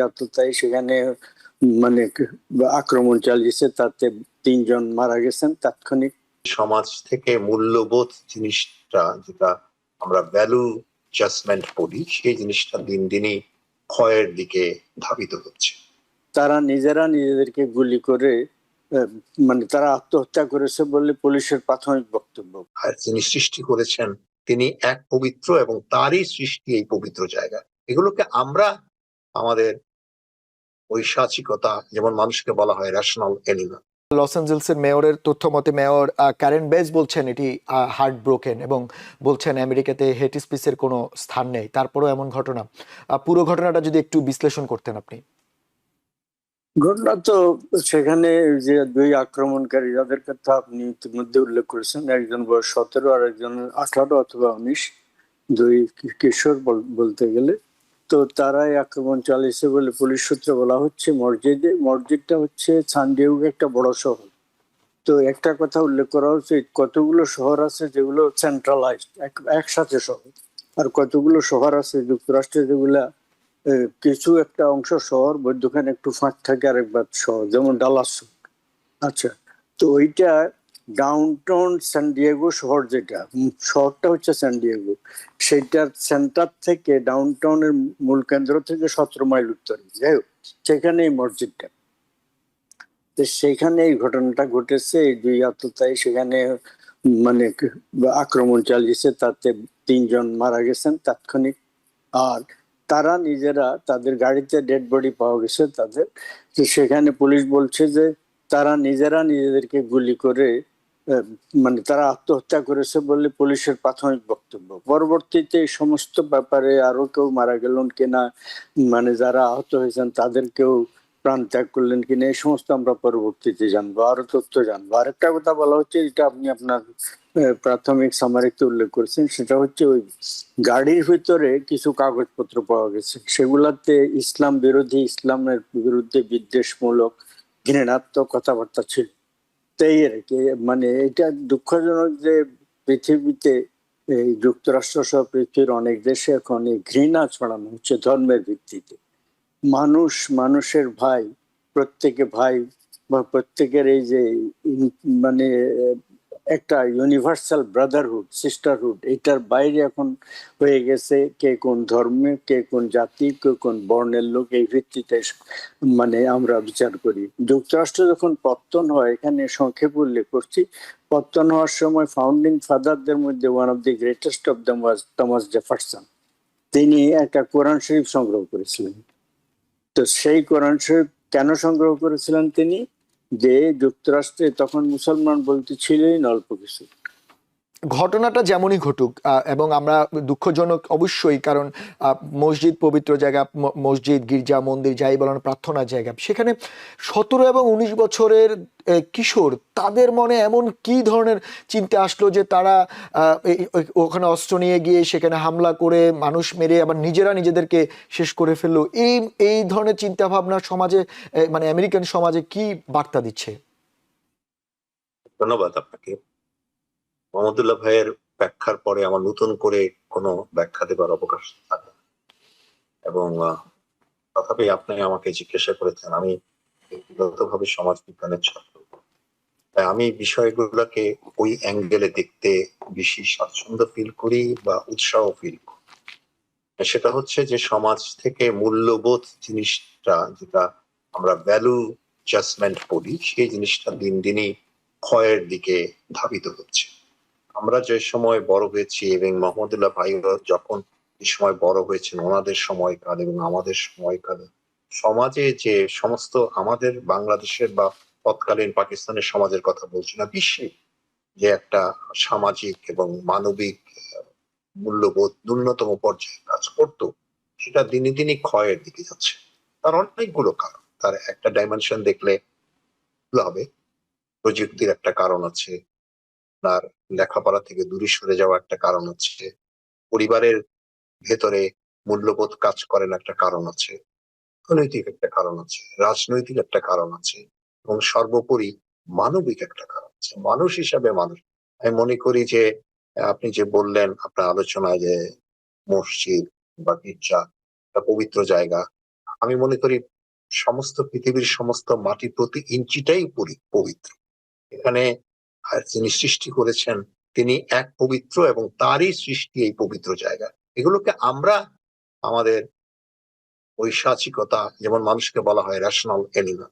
আততায়ী সেখানে মানে আক্রমণ চালিয়েছে, তাতে 3 জন মারা গেছেন তাৎক্ষণিক। সমাজ থেকে মূল্যবোধ জিনিসটা, যেটা আমরা ভ্যালু জাজমেন্ট বলি, সেই জিনিসটা দিন দিনই ক্ষয়ের দিকে ধাবিত হচ্ছে। তারা নিজেরা নিজেদেরকে গুলি করে মানে তারা আত্মহত্যা করেছে বলে পুলিশের প্রাথমিক বক্তব্য। আর যিনি সৃষ্টি করেছেন তিনি এক পবিত্র, এবং তারই সৃষ্টি এই পবিত্র জায়গা। এগুলোকে আমরা আমাদের ঐশাচিকতা, যেমন মানুষকে বলা হয় রেশনাল এনিমাল। লস অ্যাঞ্জেলসের মেয়রের তথ্য মতে মেয়র ক্যারেন বেজ বলছেন এটি হার্ট ব্রোকেন, এবং বলছেন আমেরিকাতে হেট স্পিচের কোনো স্থান নেই। তারপরও এমন ঘটনা, পুরো ঘটনাটা যদি একটু বিশ্লেষণ করতেন আপনি। ঘটনা তো সেখানে যে 2 আক্রমণকারী যাদের কথা আপনি ইতিমধ্যে উল্লেখ করেছেন, একজন বয়স 17 আর একজন 18 অথবা 19, 2 কিশোর বলতে গেলে। তো তারাই আক্রমণ চালিয়েছে বলে পুলিশ সূত্রে বলা হচ্ছে। মসজিদটা হচ্ছে সান ডিয়েগো একটা বড় শহর। তো একটা কথা উল্লেখ করা উচিত, কতগুলো শহর আছে যেগুলো সেন্ট্রালাইজড একসাথে শহর, আর কতগুলো শহর আছে যুক্তরাষ্ট্রে যেগুলা কিছু একটা অংশ শহর, মধ্যখানে একটু ফাঁক থাকে আরেকবার শহর, যেমন ডালাস। আচ্ছা, তো ওইটা ডাউনটাউন সান ডিয়েগো শহর, যেটা শহরটা হচ্ছে সান ডিয়েগো, সেটার সেন্টার থেকে ডাউনটাউনের মূল কেন্দ্র থেকে 17 মাইল উত্তরে, যাই হোক সেখানে এই মসজিদটা। তো সেখানে এই ঘটনাটা ঘটেছে। এই 2 আততায়ী সেখানে মানে আক্রমণ চালিয়েছে, তাতে 3 জন মারা গেছেন তাৎক্ষণিক। আর তারা নিজেরা, তাদের গাড়িতে ডেড বডি পাওয়া গেছে তাদের। তো সেখানে পুলিশ বলছে যে তারা নিজেরা নিজেদেরকে গুলি করে মানে তারা আত্মহত্যা করেছে বলে পুলিশের প্রাথমিক বক্তব্য। পরবর্তীতে এই সমস্ত ব্যাপারে আরো কেউ মারা গেলেন কিনা, মানে যারা আহত হয়েছেন তাদের কেউ প্রাণ ত্যাগ করলেন কিনা, এই সমস্ত আমরা পরবর্তীতে জানবো, আরো তথ্য জানবো। আরেকটা কথা বলা হচ্ছে, এটা আপনি আপনার প্রাথমিক সামারিতে উল্লেখ করেছেন, সেটা হচ্ছে ওই গাড়ির ভিতরে কিছু কাগজপত্র পাওয়া গেছে, সেগুলাতে ইসলাম বিরোধী, ইসলামের বিরুদ্ধে বিদ্বেষমূলক ঘৃণাত্মক কথাবার্তা ছিল। তাই আর কি, মানে এটা দুঃখজনক যে পৃথিবীতে এই যুক্তরাষ্ট্র সহ পৃথিবীর অনেক দেশে এখন এই ঘৃণা ছড়ানো হচ্ছে ধর্মের ভিত্তিতে। মানুষের ভাই, প্রত্যেকে ভাই, বা প্রত্যেকের এই যে মানে একটা ইউনিভার্সাল ব্রাদারহুড, সিস্টারহুড, এটার বাইরে এখন হয়ে গেছে কে কোন ধর্মে, কে কোন জাতি, কে কোন বর্ণের লোক, এই ভিত্তিতে মানে আমরা বিচার করি। যুক্তরাষ্ট্র যখন পত্তন হয়, এখানে সংক্ষেপে উল্লেখ করছি, পত্তন হওয়ার সময় ফাউন্ডিং ফাদারদের মধ্যে one of the greatest of them was Thomas Jefferson. তিনি একটা কোরআন শরীফ সংগ্রহ করেছিলেন। তো সেই কোরআন শরীফ কেন সংগ্রহ করেছিলেন তিনি? যে যুক্তরাষ্ট্রে তখন মুসলমান বলতে ছিলই না অল্প কিছু। ঘটনাটা যেমনই ঘটুক, এবং আমরা দুঃখজনক অবশ্যই, কারণ মসজিদ পবিত্র জায়গা, মসজিদ, গির্জা, মন্দির যাই বলেন, প্রার্থনার জায়গা। সেখানে 17 এবং 19 বছরের কিশোর, তাদের মনে এমন কি ধরনের চিন্তা আসলো যে তারা ওখানে অস্ত্র নিয়ে গিয়ে সেখানে হামলা করে মানুষ মেরে আবার নিজেরা নিজেদেরকে শেষ করে ফেললো? এই ধরনের চিন্তা ভাবনা সমাজে, মানে আমেরিকান সমাজে কি বার্তা দিচ্ছে? ধন্যবাদ আপনাকে। মোহাম্মদুল্লাহ ভাইয়ের ব্যাখ্যার পরে আমার নতুন করে কোনো ব্যাখ্যা দেবার অবকাশ থাকে, এবং তথাপি আপনি আমাকে জিজ্ঞাসা করেছেন, আমি ব্যক্তিগতভাবে সমাজ বিজ্ঞানের ছাত্র, তাই আমি বিষয়গুলোকে ওই অ্যাঙ্গেলে দেখতে বেশি স্বাচ্ছন্দ্য ফিল করি বা উৎসাহ ফিল করি। সেটা হচ্ছে যে সমাজ থেকে মূল্যবোধ জিনিসটা, যেটা আমরা ভ্যালু জাজমেন্ট বলি, সেই জিনিসটা দিন দিনই ক্ষয়ের দিকে ধাবিত হচ্ছে। আমরা যে সময় বড় হয়েছি, এবং মোহাম্মদুল্লাহ ভাই যখন এই সময় বড় হয়েছেন, ওনাদের সময়কাল এবং আমাদের সময়কালে সমাজে যে সমস্ত, আমাদের বাংলাদেশের বা তৎকালীন পাকিস্তানের সমাজের কথা বলছি না, বিশ্বে যে একটা সামাজিক এবং মানবিক মূল্যবোধ ন্যূনতম পর্যায়ে কাজ করতো, সেটা দিনে দিনই ক্ষয়ের দিকে যাচ্ছে। তার অনেকগুলো কারণ। তার একটা ডাইমেনশন দেখলে হবে, প্রযুক্তির একটা কারণ আছে, তার লেখাপড়া থেকে দূরে সরে যাওয়া একটা কারণ আছে, পরিবারের ভেতরে মূল্যবোধ কাজ করেন একটা কারণ আছে, অর্থনৈতিক একটা কারণ আছে, রাজনৈতিক একটা কারণ আছে, এবং সর্বোপরি মানবিক একটা কারণ আছে। মানুষ হিসাবে মানুষ, আমি মনে করি যে আপনি যে বললেন আপনার আলোচনায় যে মসজিদ বা গির্জা একটা পবিত্র জায়গা, আমি মনে করি সমস্ত পৃথিবীর সমস্ত মাটি প্রতি ইঞ্চিটাই পবিত্র। এখানে যিনি সৃষ্টি করেছেন তিনি এক পবিত্র এবং তারই সৃষ্টি এই পবিত্র জায়গা। এগুলোকে আমরা আমাদের ঐশাচিকতা, যেমন মানুষকে বলা হয় রেশনাল এনিমাল,